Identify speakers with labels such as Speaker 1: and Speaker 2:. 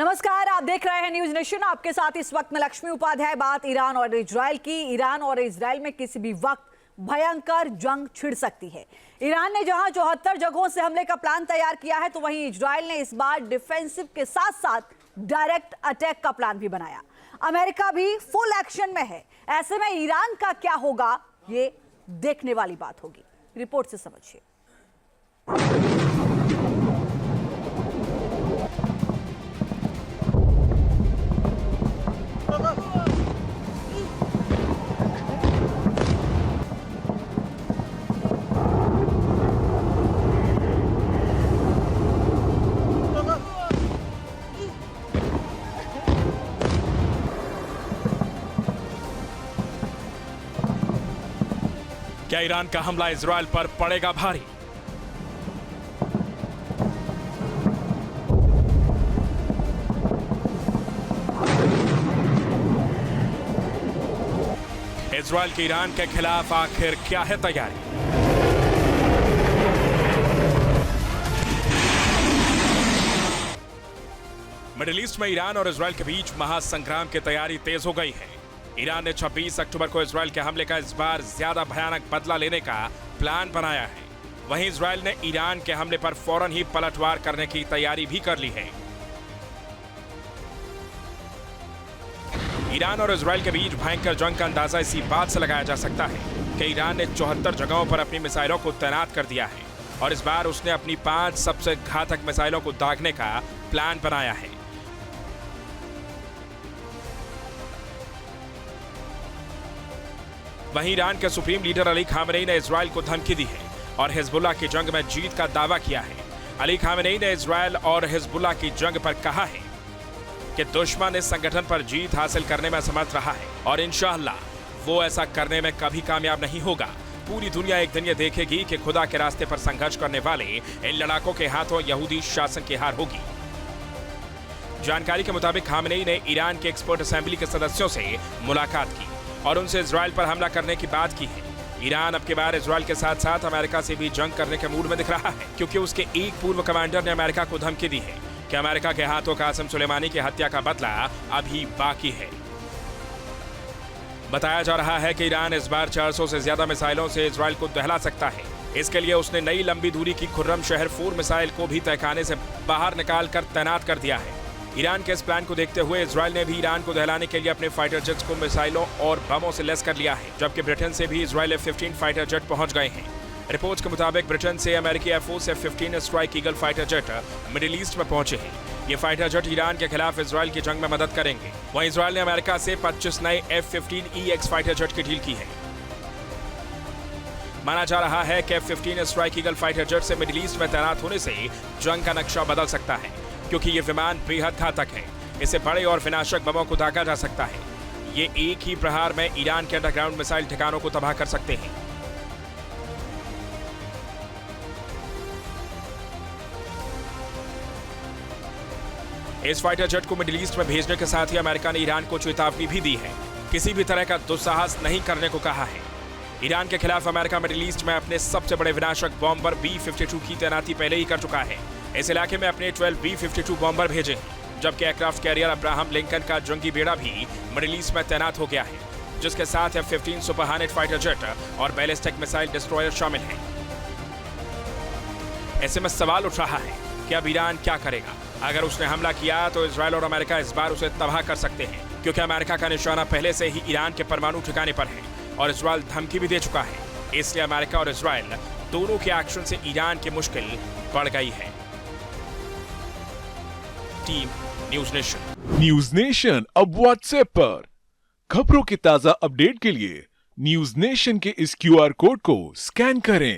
Speaker 1: नमस्कार, आप देख रहे हैं न्यूज नेशन। आपके साथ इस वक्त में लक्ष्मी उपाध्याय। बात ईरान और इजराइल की। ईरान और इजराइल में किसी भी वक्त भयंकर जंग छिड़ सकती है। ईरान ने जहां 74 जगहों से हमले का प्लान तैयार किया है, तो वहीं इजराइल ने इस बार डिफेंसिव के साथ साथ डायरेक्ट अटैक का प्लान भी बनाया। अमेरिका भी फुल एक्शन में है। ऐसे में ईरान का क्या होगा, ये देखने वाली बात होगी। रिपोर्ट से समझिए।
Speaker 2: क्या ईरान का हमला इजराइल पर पड़ेगा भारी? इजराइल की ईरान के खिलाफ आखिर क्या है तैयारी? मिडिल ईस्ट में ईरान और इजराइल के बीच महासंग्राम की तैयारी तेज हो गई है। ईरान ने 26 अक्टूबर को इजराइल के हमले का इस बार ज्यादा भयानक बदला लेने का प्लान बनाया है। वहीं इजराइल ने ईरान के हमले पर फौरन ही पलटवार करने की तैयारी भी कर ली है। ईरान और इजराइल के बीच भयंकर जंग का अंदाजा इसी बात से लगाया जा सकता है कि ईरान ने 74 जगहों पर अपनी मिसाइलों को तैनात कर दिया है और इस बार उसने अपनी 5 सबसे घातक मिसाइलों को दागने का प्लान बनाया है। वहीं ईरान के सुप्रीम लीडर अली खामेनेई ने इजराइल को धमकी दी है और हिजबुल्लाह की जंग में जीत का दावा किया है। अली खामेनेई ने इजराइल और हिजबुल्लाह की जंग पर कहा है कि दुश्मन इस संगठन पर जीत हासिल करने में असमर्थ रहा है और इंशाअल्लाह वो ऐसा करने में कभी कामयाब नहीं होगा। पूरी दुनिया एक दिन ये देखेगी कि खुदा के रास्ते पर संघर्ष करने वाले इन लड़ाकों के हाथों यहूदी शासन की हार होगी। जानकारी के मुताबिक खामेनेई ने ईरान के एक्सपर्ट असेंबली के सदस्यों से मुलाकात की और उनसे इजराइल पर हमला करने की बात की है। ईरान अब की बार इजराइल के साथ साथ अमेरिका से भी जंग करने के मूड में दिख रहा है, क्योंकि उसके एक पूर्व कमांडर ने अमेरिका को धमकी दी है कि अमेरिका के हाथों कासिम सुलेमानी की हत्या का बदला अभी बाकी है। बताया जा रहा है कि ईरान इस बार 400 से ज्यादा मिसाइलों से इजराइल को दहला सकता है। इसके लिए उसने नई लंबी दूरी की खुर्रम शहर 4 मिसाइल को भी तहखाने से बाहर निकाल कर तैनात कर दिया है। ईरान के इस प्लान को देखते हुए इजराइल ने भी ईरान को दहलाने के लिए अपने फाइटर जेट्स को मिसाइलों और बमों से लैस कर लिया है, जबकि ब्रिटेन से भी इजराइल F-15 फाइटर जेट पहुंच गए हैं। रिपोर्ट्स के मुताबिक ब्रिटेन से अमेरिकी air force F-15 strike eagle fighter jet middle east में पहुंचे हैं। ये फाइटर जेट ईरान के खिलाफ इजराइल की जंग में मदद करेंगे। वहीं इजराइल ने अमेरिका से 25 नए F-15EX फाइटर जेट की डील की है। माना जा रहा है कि F-15 strike eagle fighter jet से मिडिल ईस्ट में तैनात होने से जंग का नक्शा बदल सकता है, क्योंकि ये विमान बेहद घातक है। इसे बड़े और विनाशक बमों को दागा जा सकता है। ये एक ही प्रहार में ईरान के अंडरग्राउंड मिसाइल ठिकानों को तबाह कर सकते हैं। इस फाइटर जेट को मिडिल ईस्ट में भेजने के साथ ही अमेरिका ने ईरान को चेतावनी भी दी है, किसी भी तरह का दुस्साहस नहीं करने को कहा है। ईरान के खिलाफ अमेरिका मिडिल ईस्ट में अपने सबसे बड़े विनाशक बॉम्बर B-52 की तैनाती पहले ही कर चुका है। इस इलाके में अपने 12 B-52 बॉम्बर भेजे हैं, जबकि एयरक्राफ्ट कैरियर अब्राहम लिंकन का जंगी बेड़ा भी मिडिल ईस्ट में तैनात हो गया है, जिसके साथ F-15 सुपर हार्नेट फाइटर जेट और बैलिस्टिक मिसाइल डिस्ट्रॉयर शामिल हैं। ऐसे में सवाल उठ रहा है कि अब ईरान क्या करेगा। अगर उसने हमला किया तो इजराइल और अमेरिका इस बार उसे तबाह कर सकते हैं, क्योंकि अमेरिका का निशाना पहले से ही ईरान के परमाणु ठिकाने पर है और इजराइल धमकी भी दे चुका है। इसलिए अमेरिका और इजराइल दोनों के एक्शन से ईरान की मुश्किल बढ़ गई है। टीम न्यूज नेशन
Speaker 3: अब व्हाट्सएप पर खबरों की ताजा अपडेट के लिए न्यूज नेशन के इस QR कोड को स्कैन करें।